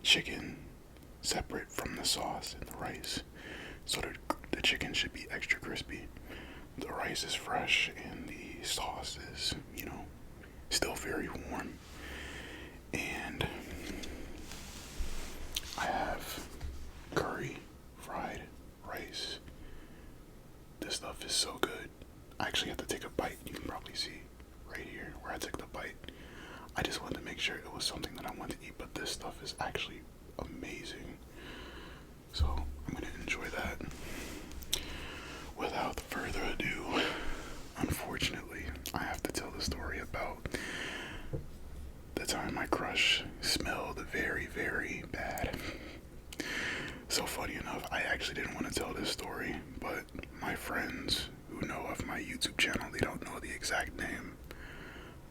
chicken separate from the sauce and the rice. So the chicken should be extra crispy. The rice is fresh and the sauce is, still very warm. And I have curry fried rice. This stuff is so good. I actually have to take a bite. You can probably see right here where I took the bite. I just wanted to make sure it was something that I wanted to eat, but this stuff is actually amazing. So I'm going to enjoy that. Without further ado, unfortunately, I have to tell the story about the time my crush smelled very, very bad. So funny enough, I actually didn't want to tell this story, but my friends who know of my YouTube channel, they don't know the exact name,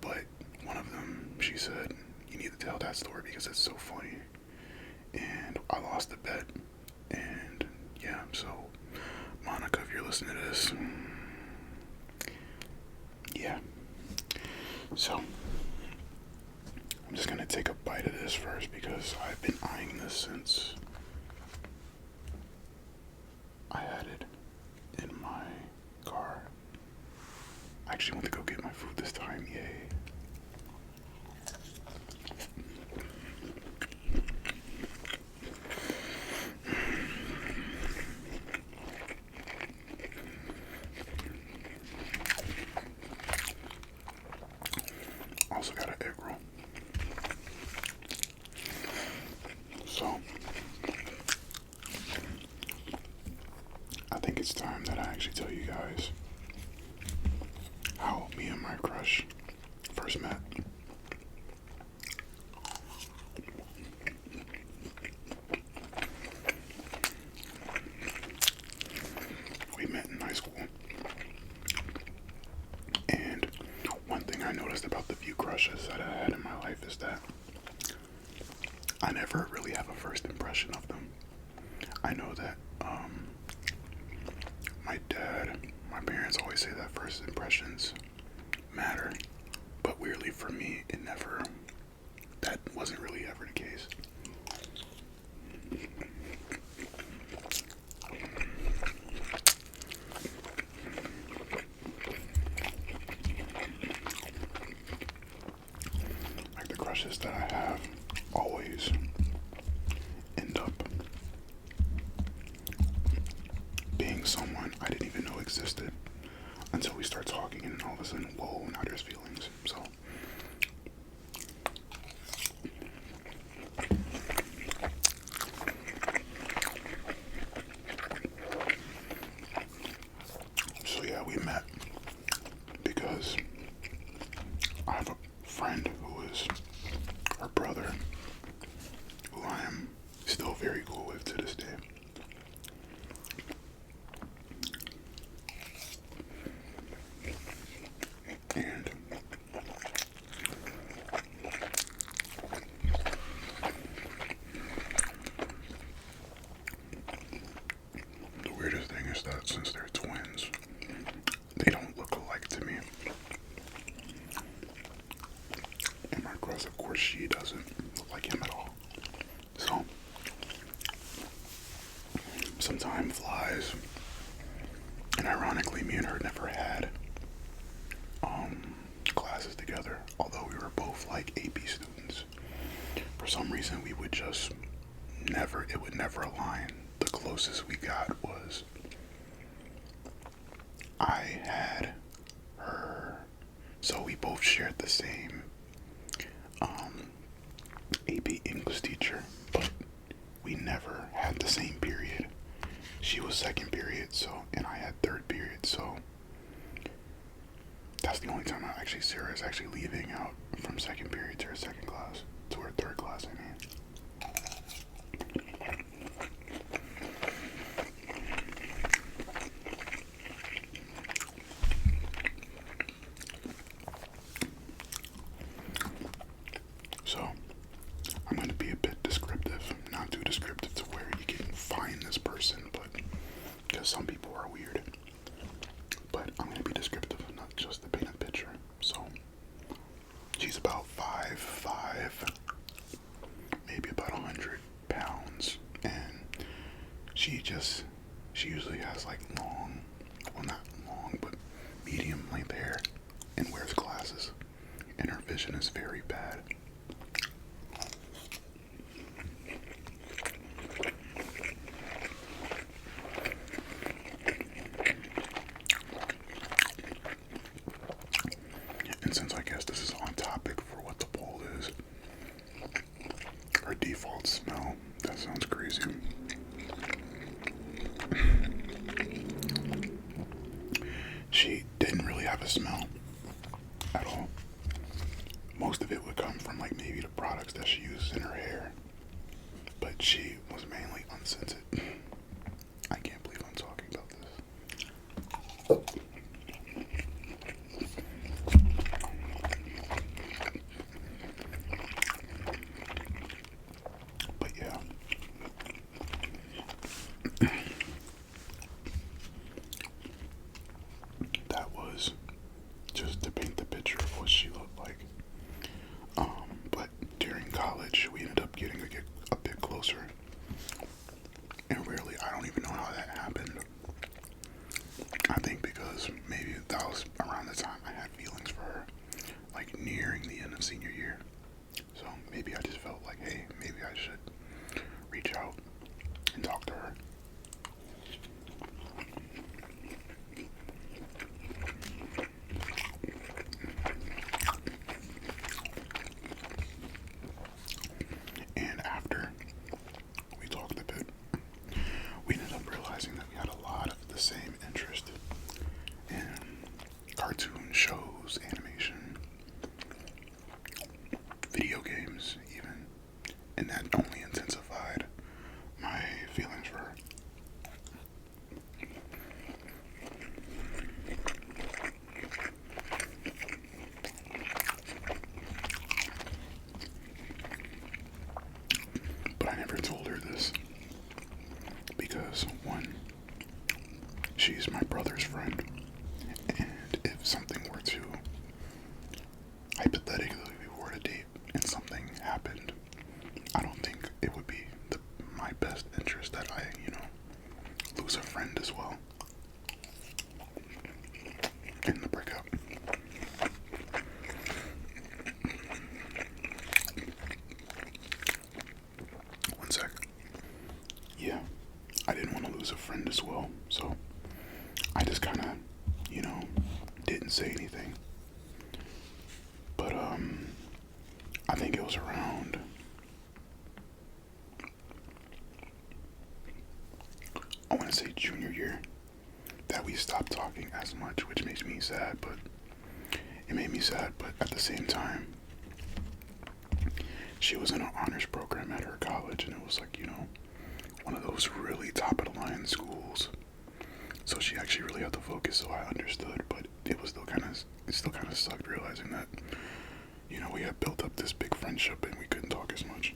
but one of them, she said, you need to tell that story because it's so funny. And I lost the bet. And yeah, so Monica, if you're listening to this, yeah. So I'm just gonna take a bite of this first because I've been eyeing this since I had it in my car. I actually went to go get my food this time, yay. Also got an egg roll. So I think it's time that I actually tell you guys how me and my crush first met. We met in high school. And one thing I noticed about the few crushes that I had in my life is that I never really have a first impression of them. I know that my dad, my parents always say that first impressions matter, but weirdly for me, that wasn't really ever the case. Like the crushes that I have always end up being someone I didn't even know existed until we start talking, and all of a sudden, whoa, now there's feelings. So yeah, we met because I have a friend who is her brother, who I am still very cool with to this day. And the weirdest thing is that since they're twins, they don't look alike to me. And my crush, of course, she doesn't look like him at all. So, some time flies, and ironically, me and her never had classes together, although we were both like AP students. For some reason, we would just it would never align. The closest we got was I had her, so we both shared the same AP English teacher, but we never had the same period. She was second period, and I had third period, so that's the only time I actually see her is actually leaving out from second period to her second class, to her third class, I mean. So, I'm going to be a bit descriptive, not too descriptive to where you can find this person, but because some people are weird. But I'm going to be descriptive, not just to paint a picture. So, she's about 5'5", maybe about 100 default smell. That sounds crazy. She didn't really have a smell at all. Most of it would come from like maybe the products that she uses in her hair, but she was mainly unscented. I can't believe I'm talking about this. But yeah. That was just to paint the picture of what she looked like. But during college, we ended up getting a bit closer. And really, I don't even know how that happened. I think because maybe that was around the time I had feelings for her, like nearing the end of senior year. So maybe I just felt like, hey, maybe I should reach out and talk to her. And after we talked a bit, we ended up realizing that we had a lot of the same interest in cartoon shows, animation, video games even, and that only intensified my feelings for her. But I never told her this because, one, she's my brother's friend, and if something were to, hypothetically, we were to date and something happened, I don't think it would be my best interest that I, lose a friend as well in the breakup. One sec. Yeah, I didn't want to lose a friend as well, so I just kind of, didn't say anything. But, I think it was around, I want to say junior year, that we stopped talking as much, which makes me sad, but it made me sad, but at the same time, she was in an honors program at her college, and it was like, one of those really top of the line schools. So she actually really had to focus, so I understood, but it still kind of sucked realizing that, we had built up this big friendship and we couldn't talk as much.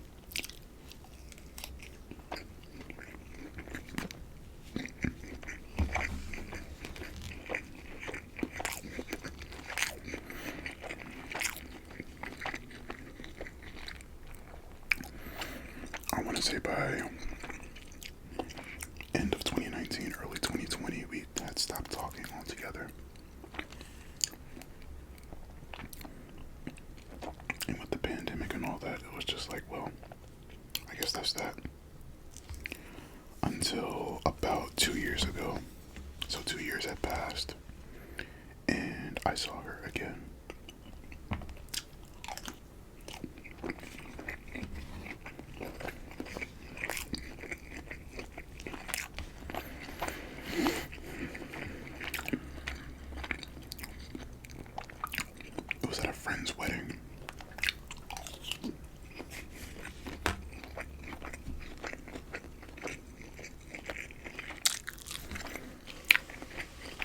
I want to say by end of 2019, early 2020, we had stopped talking altogether. And with the pandemic and all that, it was just like, well, I guess that's that. Until about 2 years ago. So 2 years had passed, and I saw her again. It was at a friend's wedding.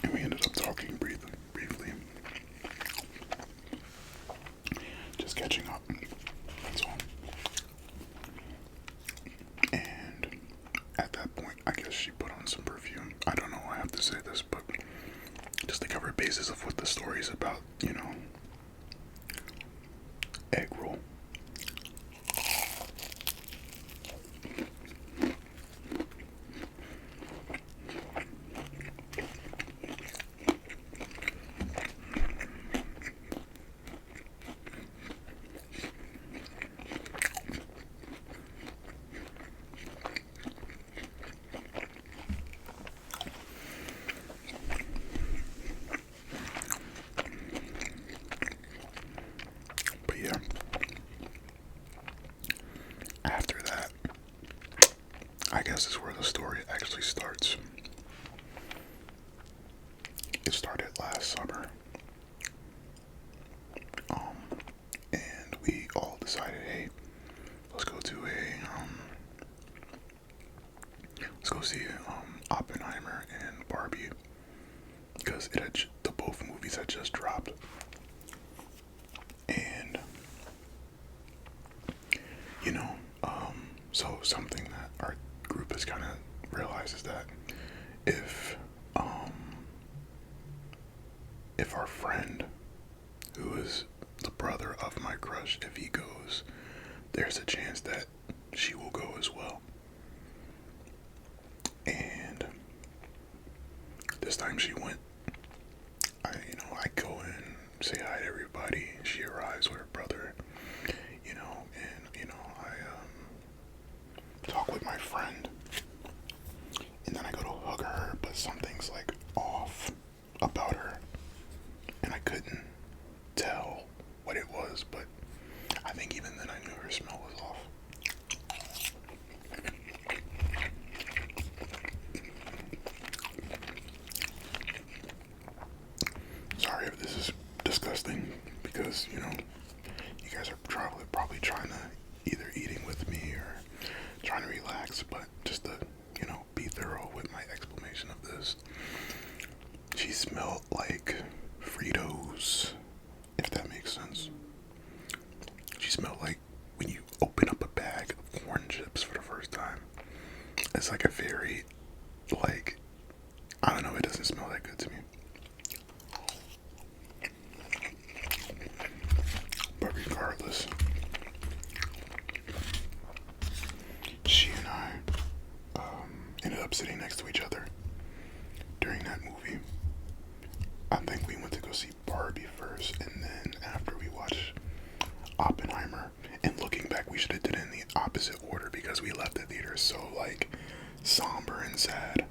And we ended up talking briefly. Just catching up. That's all. And at that point, I guess she put on some perfume. I don't know why I have to say this, but just to cover bases of what the story is about, egg roll. after that, I guess is where the story actually starts. It started last summer. Um, and we all decided, hey, let's go to let's go see Oppenheimer and Barbie, because the both movies had just dropped. And you know, so something that our group has kind of realized is that if if our friend, who is the brother of my crush, if he goes, there's a chance that she will go as well. And this time she went. I go in, say hi to everybody. She arrives with her brother, and I talk with my friend, and then I go to hug her, but something's like off about her, and I couldn't tell what it was, but I think even then I knew her smell was off. Sorry if this is disgusting, because you guys are probably trying to either eating with me or trying to relax, but just to be thorough with my explanation of this, she smelled like Fritos, if that makes sense. She smelled like when you open up a bag of corn chips for the first time. It's like a very, like, I don't know, it doesn't smell that good to me. But regardless, she and I ended up sitting next to each other during that movie. I think we went to go see Barbie first, and then after we watched Oppenheimer. And looking back, we should have did it in the opposite order, because we left the theater so like somber and sad.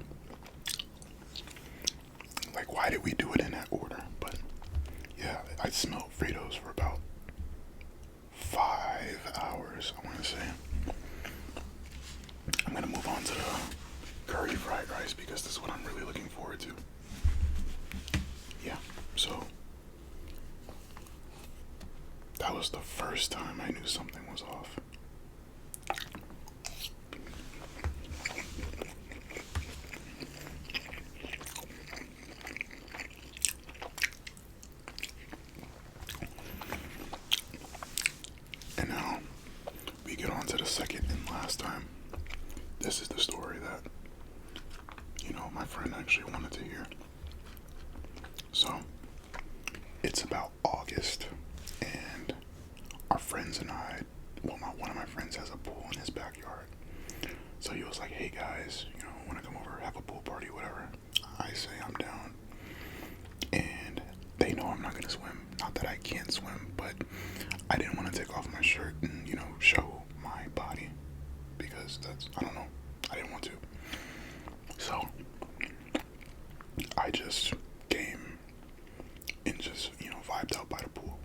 Like, why did we do it in that order? But yeah, I smelled Fritos for about 5 hours, I want to say. I'm gonna move on to the curry fried rice, because this is what I'm really looking forward to. Yeah, so that was the first time I knew something was off. And now we get on to the second and last time. This is the story that, my friend actually wanted to hear. So, it's about August, and our friends and I, one of my friends has a pool in his backyard. So he was like, hey guys, want to come over, have a pool party, whatever. I say I'm down. And they know I'm not going to swim. Not that I can't swim, but I didn't want to take off my shirt and, show my body. Because I don't know, I didn't want to. So, I just came and just, vibed out by the pool.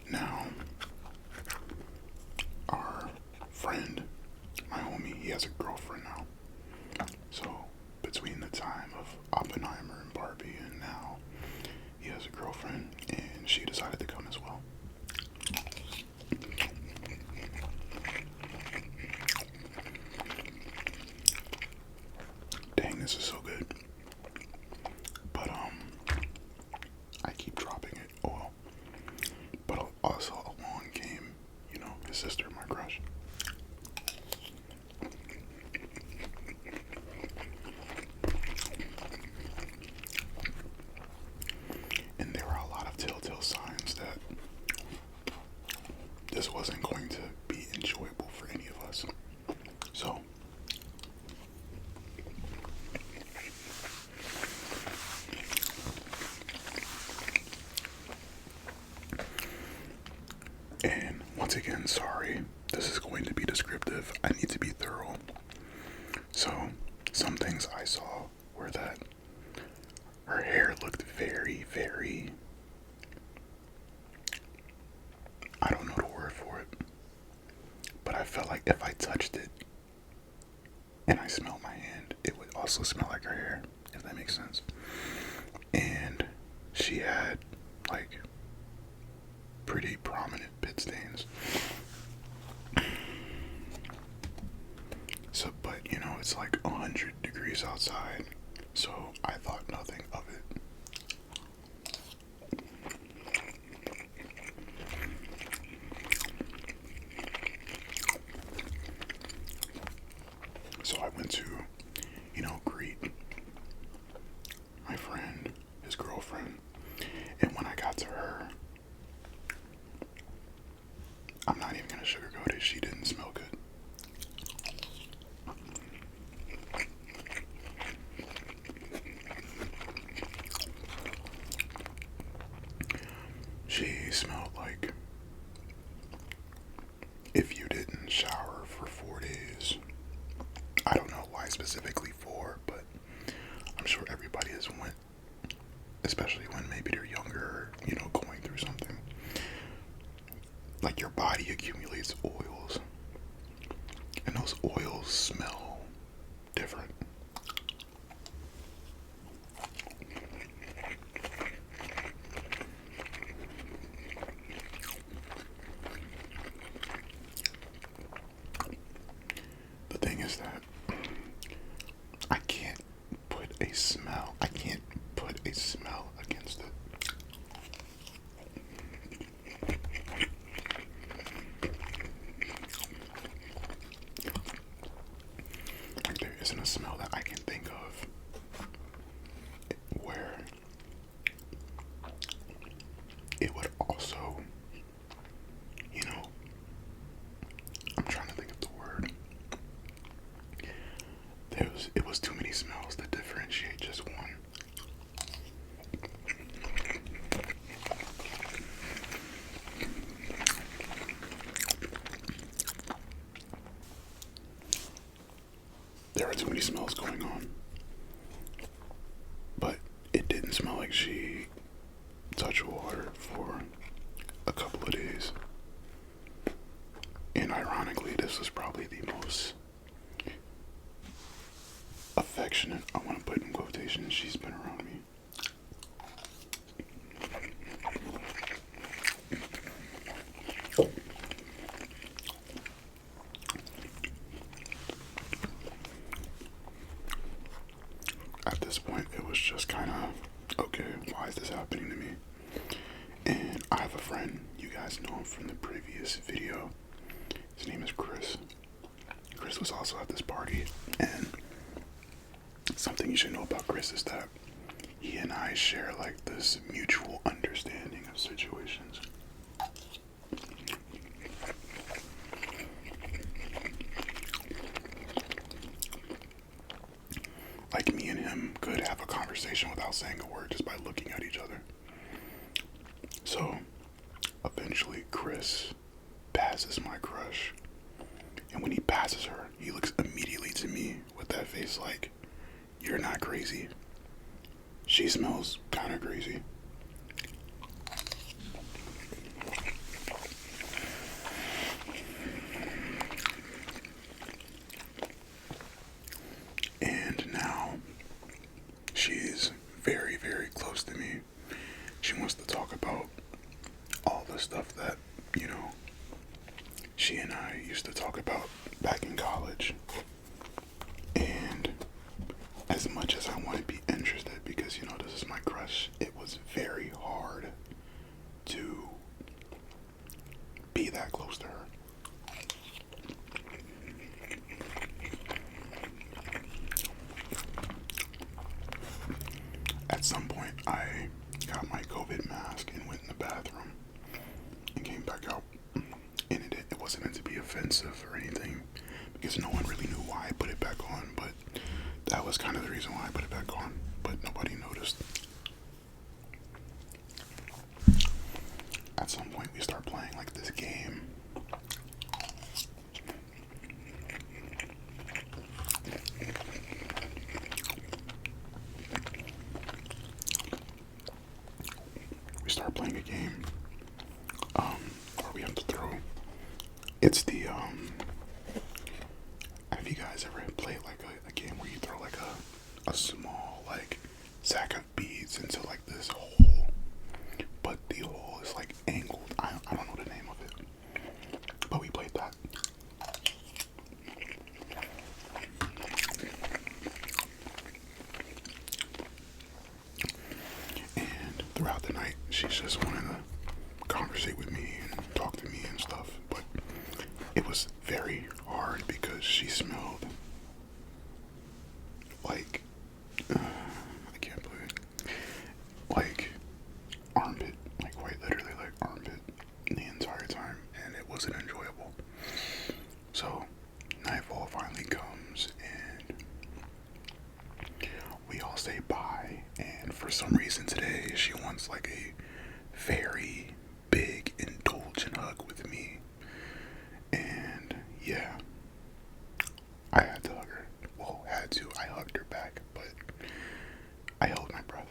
Now, our friend, my homie, he has a girlfriend now. So, between the time of Oppenheimer and Barbie and now, he has a girlfriend, and she decided to come as well. Dang, this is so good. But, I keep dropping it. Oh well. But also along came, his sister, my crush. And there were a lot of telltale signs that this wasn't going to be enjoyable for any of us. So, and once again, sorry, this is going to be descriptive. I need to be thorough. So, some things I saw were that her hair looked very, very, I don't know the word for it, but I felt like if I touched it and I smelled my hand, it would also smell like her hair, if that makes sense. And she had like pretty prominent pit stains. So, but you know, it's like 100 degrees outside, so I thought nothing of it. So I went to, you know, greet my friend, his girlfriend, and when I got to her, I'm not even gonna sugarcoat it, she didn't smell good. She smelled like if you didn't shower for 4 days. I don't know why specifically 4, but I'm sure everybody has went, especially when maybe they're younger, you know, going through something. Like your body accumulates oils, and those oils smell different. The thing is that I can't put a smell against it. Like there isn't a smell that I can think of where it would also, you know, I'm trying to think of the word. It was too many smells to differentiate just one. There are too many smells going on. But it didn't smell like she touched water for a couple of days. And ironically, this was probably the most affectionate, I want to put in quotations, she's been around me. At this point, it was just kind of, okay, why is this happening to me? And I have a friend, you guys know him from the previous video. His name is Chris. Chris was also at this party, and something you should know about Chris is that he and I share like this mutual understanding of situations. Like me and him could have a conversation without saying a word just by looking at each other. So eventually Chris passes my crush, and when he passes her, he looks immediately to me with that face like, you're not crazy. She smells kind of crazy. And now she's very, very close to me. She wants to talk about all the stuff that, you know, she and I used to talk about back in college. And as much as I want to be interested, because, you know, this is my crush, it was very hard to be that close to her. At some point, I got my COVID mask and went in the bathroom and came back out. And it wasn't meant to be offensive or anything, because no one really knew why I put it back on, but that was kind of the reason why I put it back on, but nobody noticed. At some point, we start playing like this game. start playing a game where we have to throw. It's the have you guys ever played like a game where you throw like a small like sack of beads into like this hole, but the hole is like angled. I don't know the name of it, but we played that. And throughout the night, she's just wanting to conversate with me and talk to me and stuff, but it was very hard because she smelled like I can't believe it, like armpit, like quite literally like armpit the entire time, and it wasn't enjoyable. So nightfall finally comes and we all say bye, and for some reason today she wants like a very big indulgent hug with me. And yeah, I had to hug her. Well, had to. I hugged her back, but I held my breath.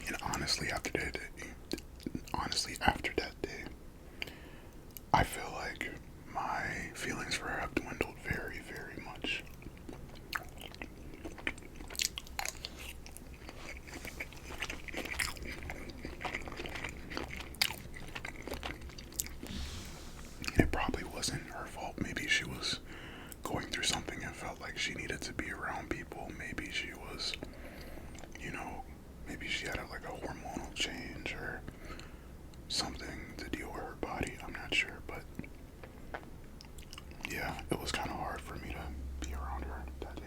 And honestly, after that day, I feel like my feelings for her have dwindled very, very much. It probably wasn't her fault. Maybe she was going through something and felt like she needed to be around people. Maybe she was, maybe she had like a hormonal change or something to deal with her body. I'm not sure, but yeah, it was kind of hard for me to be around her that day.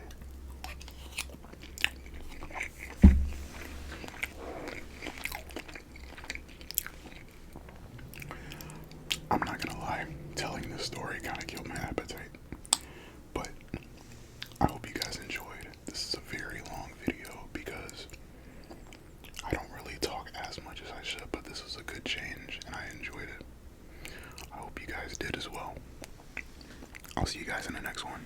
I'm not gonna lie, telling this story kind of killed my appetite, but I hope you guys enjoyed. This is a very long video because I don't really talk as much as I should, but this was a good change and I enjoyed it. I hope you guys did as well. I'll see you guys in the next one.